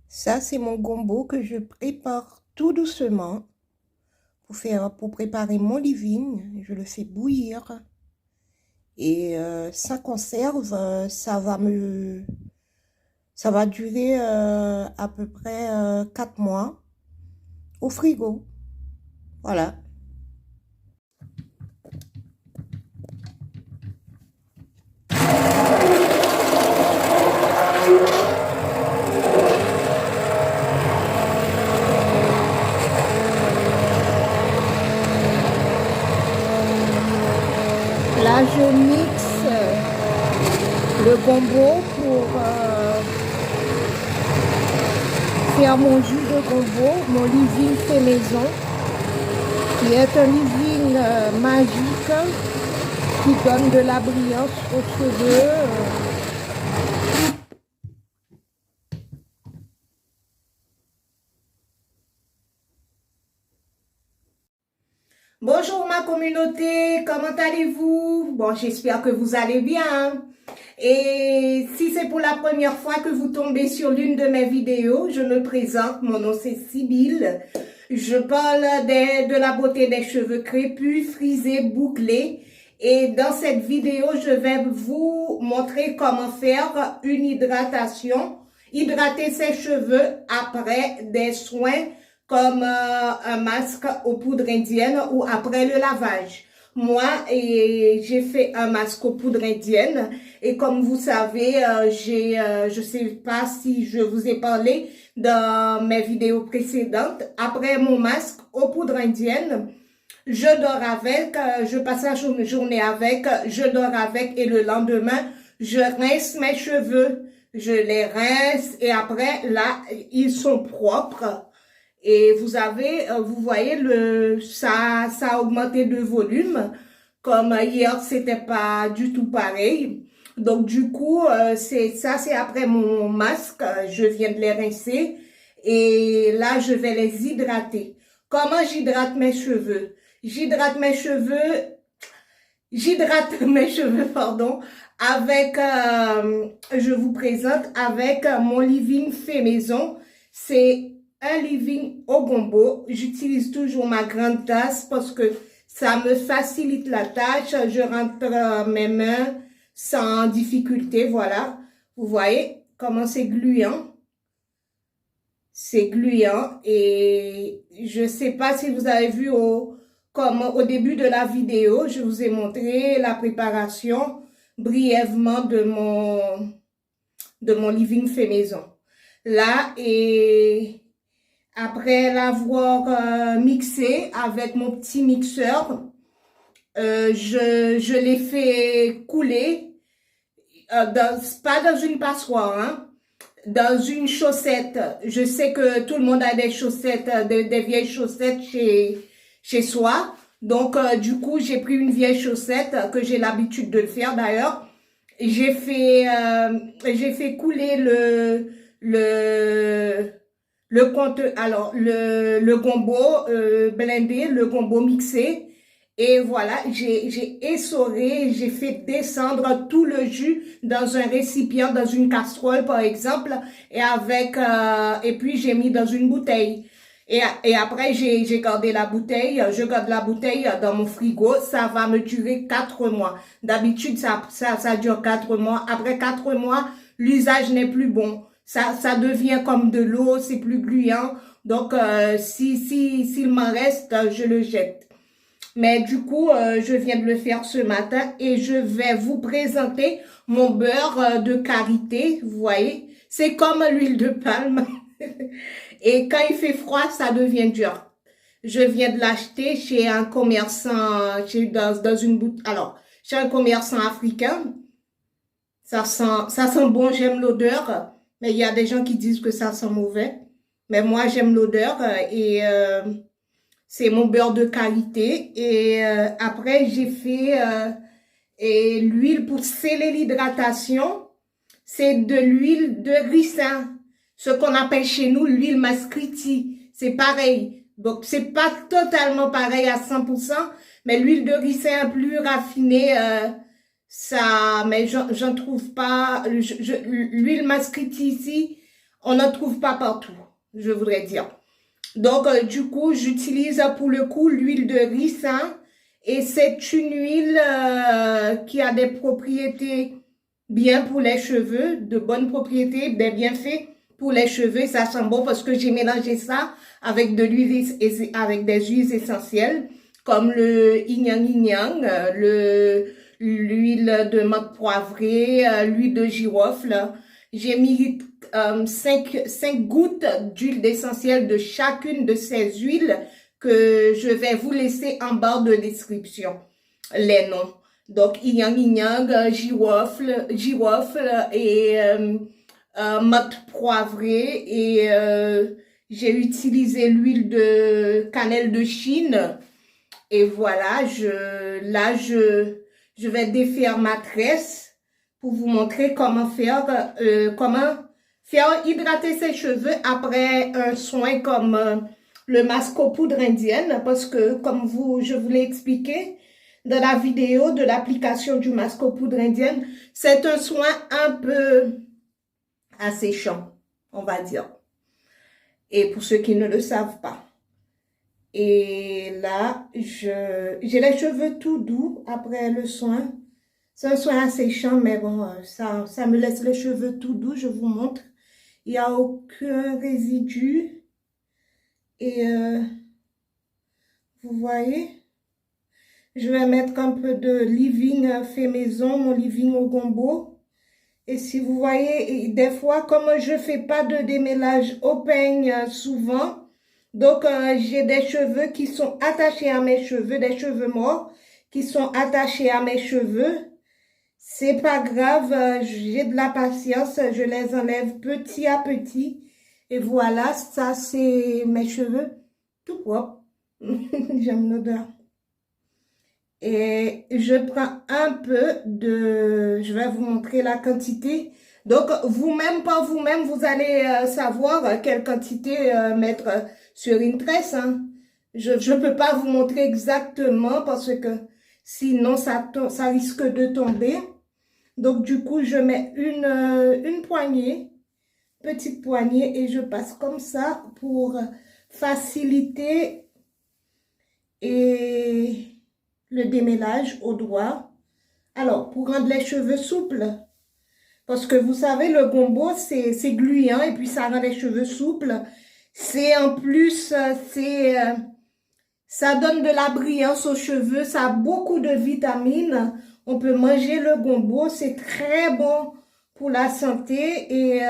Ça, c'est mon gombo que je prépare tout doucement pour préparer mon living. Je le fais bouillir et ça conserve. Ça va durer à peu près 4 mois au frigo. Voilà. Là, je mixe le gombo pour faire mon jus de gombo, mon living fait maison, qui est un living magique qui donne de la brillance aux cheveux. Bonjour ma communauté, comment allez-vous? Bon, j'espère que vous allez bien. Et si c'est pour la première fois que vous tombez sur l'une de mes vidéos, je me présente, mon nom c'est Sybille. Je parle de la beauté des cheveux crépus, frisés, bouclés. Et dans cette vidéo, je vais vous montrer comment faire une hydratation, hydrater ses cheveux après des soins comme un masque aux poudres indiennes ou après le lavage. Moi, j'ai fait un masque aux poudres indiennes et comme vous savez, je sais pas si je vous ai parlé dans mes vidéos précédentes, après mon masque aux poudres indiennes, je dors avec, je passe la journée avec, je dors avec et le lendemain, je rince mes cheveux, je les rince et après, là, ils sont propres. Et vous voyez, ça a augmenté de volume. Comme hier, c'était pas du tout pareil. Donc, du coup, c'est après mon masque. Je viens de les rincer. Et là, je vais les hydrater. Comment j'hydrate mes cheveux? J'hydrate mes cheveux, pardon, avec, je vous présente avec mon living fait maison. C'est un living au gombo. J'utilise toujours ma grande tasse parce que ça me facilite la tâche. Je rentre mes mains sans difficulté. Voilà. Vous voyez comment c'est gluant. C'est gluant et je sais pas si vous avez vu comme au début de la vidéo, je vous ai montré la préparation brièvement de mon living fait maison. Là, et après l'avoir mixé avec mon petit mixeur, je l'ai fait couler, pas dans une passoire, hein, dans une chaussette. Je sais que tout le monde a des chaussettes, des vieilles chaussettes chez soi. Donc, du coup, j'ai pris une vieille chaussette que j'ai l'habitude de le faire d'ailleurs. J'ai fait couler le gombo blendé, le gombo mixé. Et voilà, j'ai essoré, j'ai fait descendre tout le jus dans un récipient, dans une casserole par exemple, et puis j'ai mis dans une bouteille. Et après, j'ai gardé la bouteille, je garde la bouteille dans mon frigo, ça va me durer 4 mois. D'habitude, ça dure 4 mois. Après 4 mois, l'usage n'est plus bon. Ça devient comme de l'eau, c'est plus gluant. Donc, s'il m'en reste, je le jette. Mais du coup, je viens de le faire ce matin et je vais vous présenter mon beurre de karité. Vous voyez, c'est comme l'huile de palme. Et quand il fait froid, ça devient dur. Je viens de l'acheter chez un commerçant, dans une boutique. Alors, chez un commerçant africain. Ça sent bon, j'aime l'odeur. Mais il y a des gens qui disent que ça sent mauvais. Mais moi, j'aime l'odeur et c'est mon beurre de qualité. Et après, j'ai fait et l'huile pour sceller l'hydratation. C'est de l'huile de ricin. Ce qu'on appelle chez nous l'huile mascriti. C'est pareil. Donc, c'est pas totalement pareil à 100%. Mais l'huile de ricin plus raffinée, mais j'en trouve pas. L'huile mascriti ici, on n'en trouve pas partout, je voudrais dire. Donc, du coup, j'utilise pour le coup l'huile de ricin et c'est une huile qui a des propriétés bien pour les cheveux, de bonnes propriétés, des bienfaits pour les cheveux. Ça sent bon parce que j'ai mélangé ça avec de l'huile, avec des huiles essentielles comme le yin-yang, l'huile de menthe poivrée, l'huile de girofle. J'ai mis 5 gouttes d'huile essentielle de chacune de ces huiles que je vais vous laisser en barre de description, les noms. Donc, yin-yang, girofle et menthe poivrée et j'ai utilisé l'huile de cannelle de Chine. Et voilà, je vais défaire ma tresse pour vous montrer comment faire hydrater ses cheveux après un soin comme le masque aux poudres indienne. Parce que, comme je vous l'ai expliqué dans la vidéo de l'application du masque aux poudres indienne, c'est un soin un peu asséchant, on va dire. Et pour ceux qui ne le savent pas. Et là, j'ai les cheveux tout doux après le soin. C'est un soin asséchant, mais bon, ça me laisse les cheveux tout doux, je vous montre. Il n'y a aucun résidu. Et vous voyez, je vais mettre un peu de leave-in fait maison, mon leave-in au gombo. Et si vous voyez, des fois, comme je fais pas de démêlage au peigne souvent, donc j'ai des cheveux qui sont attachés à mes cheveux, des cheveux morts qui sont attachés à mes cheveux. C'est pas grave, j'ai de la patience, je les enlève petit à petit. Et voilà, ça c'est mes cheveux tout propres. J'aime l'odeur. Et je prends un peu je vais vous montrer la quantité. Donc, vous-même, par vous-même, vous allez savoir quelle quantité mettre sur une tresse. Hein. Je ne peux pas vous montrer exactement parce que sinon, ça risque de tomber. Donc, du coup, je mets une poignée, petite poignée, et je passe comme ça pour faciliter et le démêlage au doigt. Alors, pour rendre les cheveux souples, parce que vous savez, le gombo, c'est gluant et puis ça rend les cheveux souples. C'est en plus, ça donne de la brillance aux cheveux, ça a beaucoup de vitamines. On peut manger le gombo, c'est très bon pour la santé et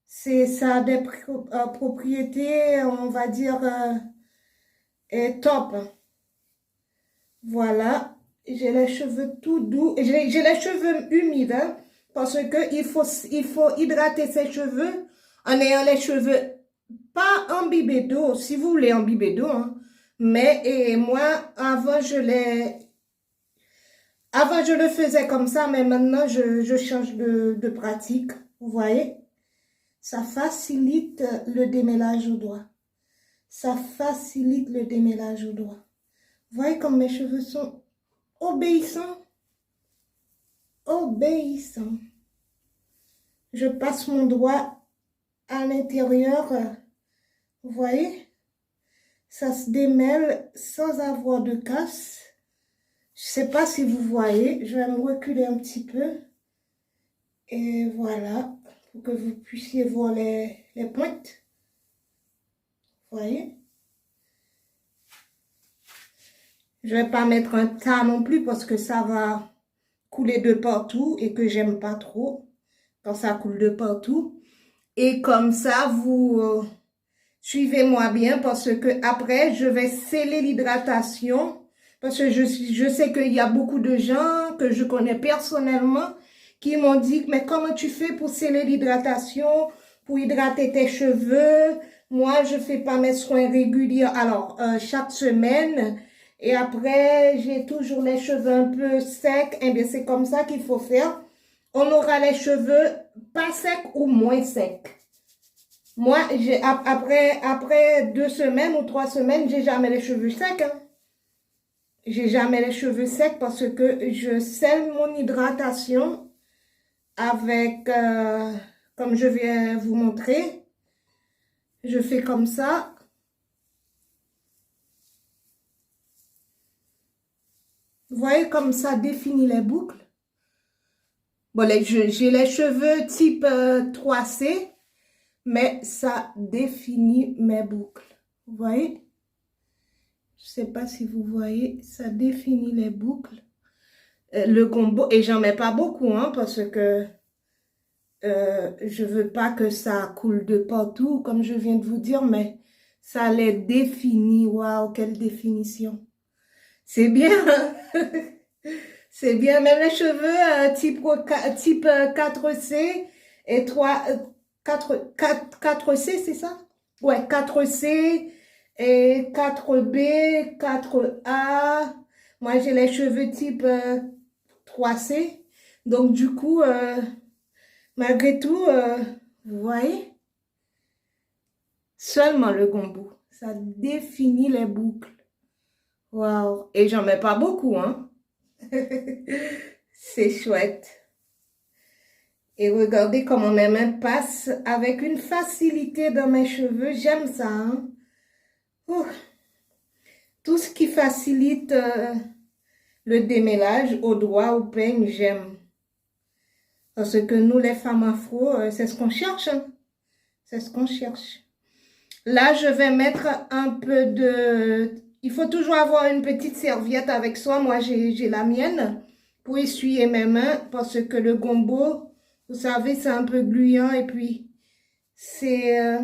ça a des propriétés, on va dire, top. Voilà, j'ai les cheveux tout doux, j'ai les cheveux humides, hein, parce que il faut hydrater ses cheveux en ayant les cheveux pas imbibés d'eau, si vous voulez imbiber d'eau, hein. Mais moi, avant je le faisais comme ça, mais maintenant je change de pratique, vous voyez. Ça facilite le démêlage au doigt. Ça facilite le démêlage au doigt. Vous voyez comme mes cheveux sont obéissants. Obéissants. Je passe mon doigt à l'intérieur. Vous voyez? Ça se démêle sans avoir de casse. Je ne sais pas si vous voyez. Je vais me reculer un petit peu. Et voilà. Pour que vous puissiez voir les pointes. Vous voyez? Je ne vais pas mettre un tas non plus parce que ça va couler de partout et que j'aime pas trop quand ça coule de partout. Et comme ça, vous suivez-moi bien parce que après, je vais sceller l'hydratation parce que je sais qu'il y a beaucoup de gens que je connais personnellement qui m'ont dit, mais comment tu fais pour sceller l'hydratation, pour hydrater tes cheveux? Moi, je fais pas mes soins réguliers. Alors, chaque semaine... Et après, j'ai toujours les cheveux un peu secs. Eh bien, c'est comme ça qu'il faut faire. On aura les cheveux pas secs ou moins secs. Moi, après 2 semaines ou 3 semaines, j'ai jamais les cheveux secs. Hein. J'ai jamais les cheveux secs parce que je scelle mon hydratation avec, comme je vais vous montrer. Je fais comme ça. Vous voyez comme ça définit les boucles. Bon, j'ai les cheveux type 3C, mais ça définit mes boucles. Vous voyez? Je sais pas si vous voyez, ça définit les boucles. Le combo, et j'en mets pas beaucoup, hein, parce que je veux pas que ça coule de partout, comme je viens de vous dire, mais ça les définit. Waouh, quelle définition. C'est bien, hein? C'est bien, même les cheveux type 4C et 4C, c'est ça? Ouais, 4C et 4B, 4A. Moi, j'ai les cheveux type 3C. Donc, du coup, malgré tout, vous voyez, seulement le gombo, ça définit les boucles. Waouh! Et j'en mets pas beaucoup, hein? C'est chouette. Et regardez comment mes mains passent avec une facilité dans mes cheveux. J'aime ça, hein? Ouh. Tout ce qui facilite le démêlage au doigt, au peigne, j'aime. Parce que nous, les femmes afro, c'est ce qu'on cherche, hein? C'est ce qu'on cherche. Là, je vais mettre un peu de... Il faut toujours avoir une petite serviette avec soi. Moi, j'ai la mienne pour essuyer mes mains parce que le gombo, vous savez, c'est un peu gluant et puis c'est...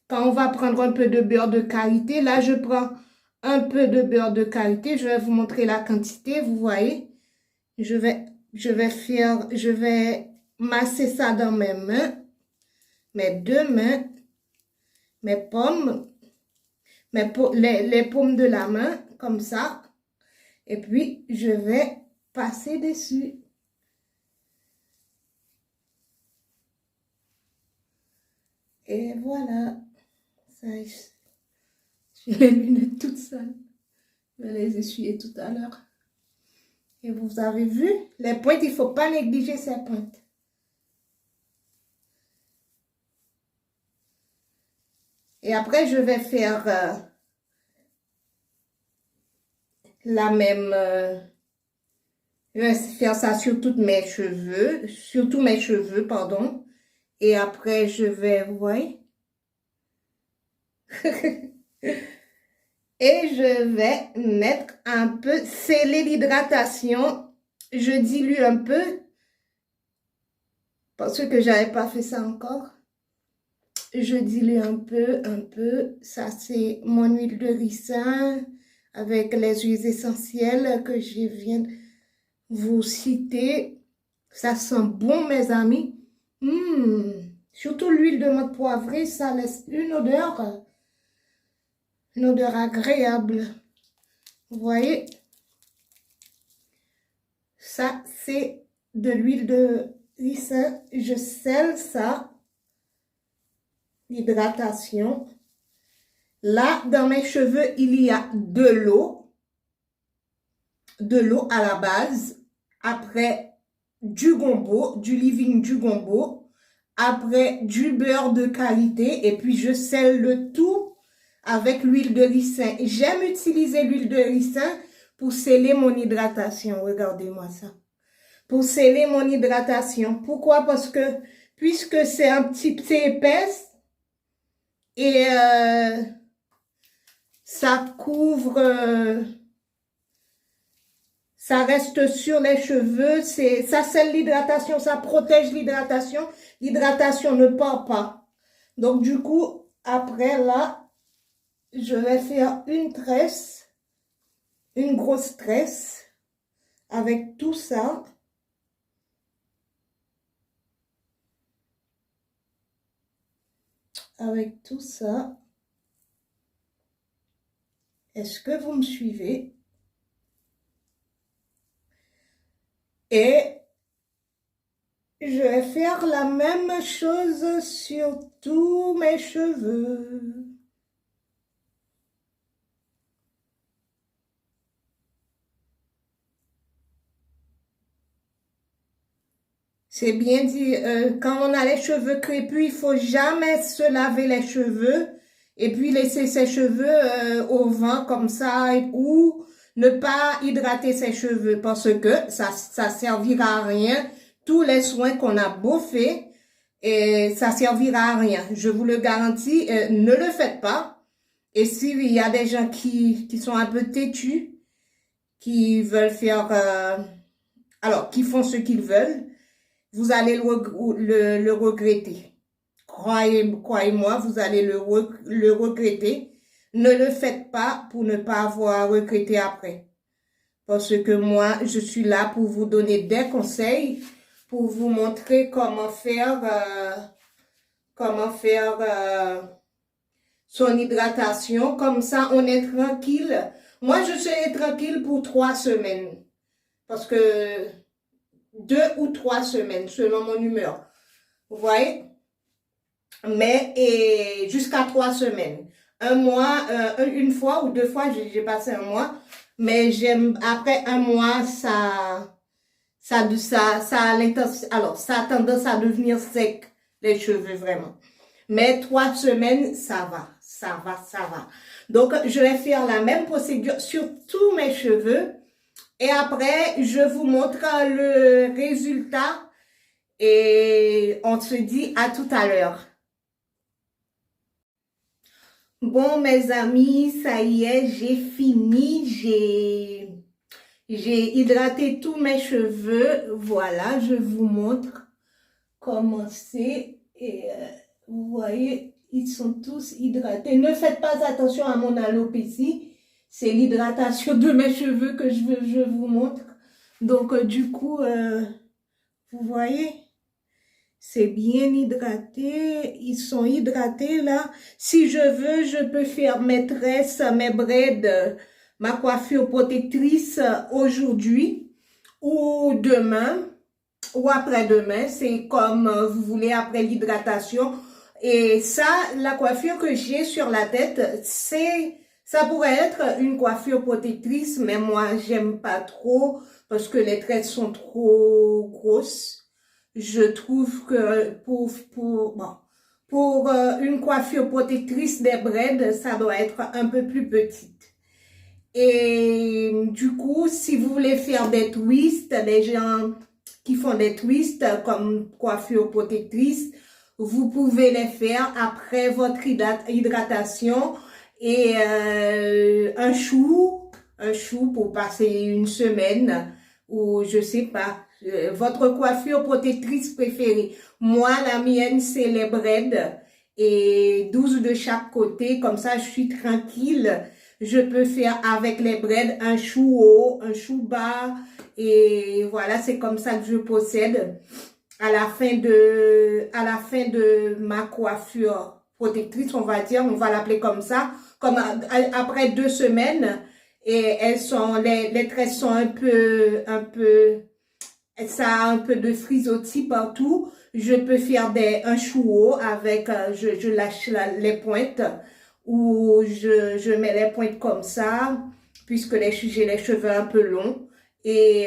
quand on va prendre un peu de beurre de karité, là, je prends un peu de beurre de karité. Je vais vous montrer la quantité, vous voyez. Je vais masser ça dans mes mains, mes deux mains, mes paumes, les paumes de la main, comme ça. Et puis, je vais passer dessus. Et voilà. Ça, j'ai les lunettes toutes sales. Je vais les essuyer tout à l'heure. Et vous avez vu, les pointes, il ne faut pas négliger ces pointes. Et après, je vais faire la même... je vais faire ça sur tous mes cheveux, pardon. Et après, je vais, vous voyez? Et je vais mettre un peu, sceller l'hydratation. Je dilue un peu, parce que j'avais pas fait ça encore. Je dilue un peu. Ça, c'est mon huile de ricin avec les huiles essentielles que je viens de vous citer. Ça sent bon, mes amis. Surtout l'huile de menthe poivrée, ça laisse une odeur agréable. Vous voyez? Ça, c'est de l'huile de ricin. Je scelle ça. L'hydratation. Là, dans mes cheveux, il y a de l'eau. De l'eau à la base. Après, du gombo, du leave-in du gombo. Après, du beurre de qualité. Et puis, je scelle le tout avec l'huile de ricin. J'aime utiliser l'huile de ricin pour sceller mon hydratation. Regardez-moi ça. Pour sceller mon hydratation. Pourquoi? Parce que, puisque c'est un petit peu épaisse, et ça couvre, ça reste sur les cheveux, ça scelle l'hydratation, ça protège l'hydratation. L'hydratation ne part pas. Donc du coup, après là, je vais faire une tresse, une grosse tresse avec tout ça. Avec tout ça. Est-ce que vous me suivez? Et je vais faire la même chose sur tous mes cheveux. C'est bien dit, quand on a les cheveux crépus, il faut jamais se laver les cheveux et puis laisser ses cheveux au vent comme ça ou ne pas hydrater ses cheveux parce que ça servira à rien. Tous les soins qu'on a beau faire, et ça servira à rien. Je vous le garantis, ne le faites pas. Et s'il y a des gens qui sont un peu têtus, qui veulent faire, alors, qui font ce qu'ils veulent, vous allez le regretter. Croyez-moi, vous allez le regretter. Ne le faites pas pour ne pas avoir regretté après. Parce que moi, je suis là pour vous donner des conseils, pour vous montrer comment faire son hydratation. Comme ça, on est tranquille. Moi, je serai tranquille pour 3 semaines. Parce que 2 ou 3 semaines, selon mon humeur. Vous voyez? Mais jusqu'à 3 semaines. Un mois, une fois ou 2 fois, j'ai passé un mois. Mais après un mois, ça a tendance à devenir sec, les cheveux, vraiment. Mais 3 semaines, ça va. Donc, je vais faire la même procédure sur tous mes cheveux. Et après, je vous montre le résultat et on se dit à tout à l'heure. Bon, mes amis, ça y est, j'ai fini. J'ai hydraté tous mes cheveux. Voilà, je vous montre comment c'est. Et vous voyez, ils sont tous hydratés. Ne faites pas attention à mon alopécie. C'est l'hydratation de mes cheveux que je vous montre. Donc, du coup, vous voyez, c'est bien hydraté. Ils sont hydratés là. Si je veux, je peux faire mes tresses, mes braids, ma coiffure protectrice aujourd'hui ou demain ou après-demain. C'est comme vous voulez après l'hydratation. Et ça, la coiffure que j'ai sur la tête, ça pourrait être une coiffure protectrice, mais moi, j'aime pas trop parce que les tresses sont trop grosses. Je trouve que pour une coiffure protectrice des braids, ça doit être un peu plus petite. Et du coup, si vous voulez faire des twists, des gens qui font des twists comme coiffure protectrice, vous pouvez les faire après votre hydratation et un chou pour passer une semaine ou je sais pas, votre coiffure protectrice préférée. Moi, la mienne, c'est les braids et 12 de chaque côté, comme ça je suis tranquille. Je peux faire avec les braids un chou haut, un chou bas et voilà, c'est comme ça que je procède à la fin de ma coiffure protectrice, on va dire, on va l'appeler comme ça, comme après 2 semaines, et les tresses sont ça a un peu de frisottis partout. Je peux faire un chou haut avec, je lâche les pointes, ou je mets les pointes comme ça, puisque j'ai les cheveux un peu longs, et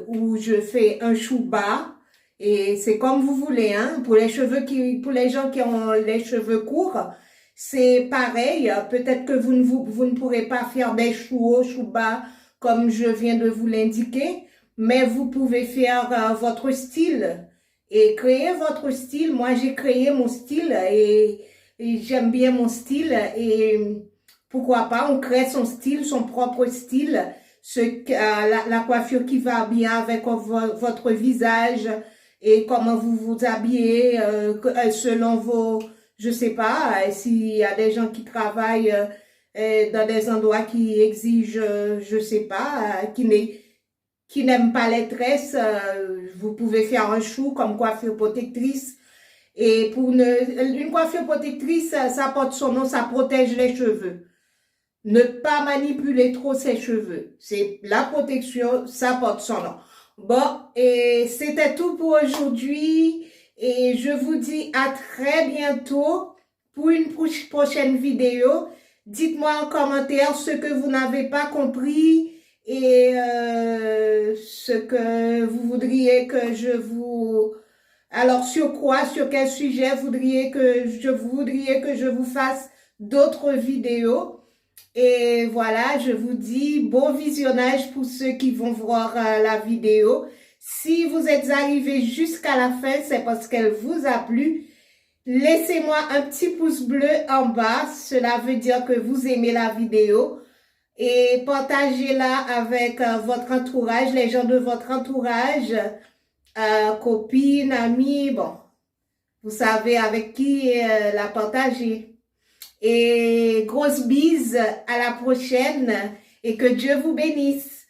où je fais un chou bas. Et c'est comme vous voulez, hein. Pour les gens qui ont les cheveux courts, c'est pareil. Peut-être que vous ne pourrez pas faire des choux hauts, choux bas, comme je viens de vous l'indiquer, mais vous pouvez faire votre style et créer votre style. Moi, j'ai créé mon style et j'aime bien mon style et pourquoi pas, on crée son style, son propre style, la coiffure qui va bien avec votre visage, et comment vous vous habillez selon je sais pas, s'il y a des gens qui travaillent dans des endroits qui exigent, je sais pas, qui n'aiment pas les tresses, vous pouvez faire un chou comme coiffure protectrice. Et pour une coiffure protectrice, ça porte son nom, ça protège les cheveux. Ne pas manipuler trop ses cheveux. C'est la protection, ça porte son nom. Bon, et c'était tout pour aujourd'hui. Et je vous dis à très bientôt pour une prochaine vidéo. Dites-moi en commentaire ce que vous n'avez pas compris et ce que vous voudriez que je vous Alors, sur quoi, sur quel sujet voudriez que je vous fasse d'autres vidéos? Et voilà, je vous dis bon visionnage pour ceux qui vont voir la vidéo. Si vous êtes arrivé jusqu'à la fin, c'est parce qu'elle vous a plu. Laissez-moi un petit pouce bleu en bas. Cela veut dire que vous aimez la vidéo. Et partagez-la avec votre entourage, les gens de votre entourage, copines, amis, bon, vous savez avec qui la partager. Et grosse bise, à la prochaine et que Dieu vous bénisse.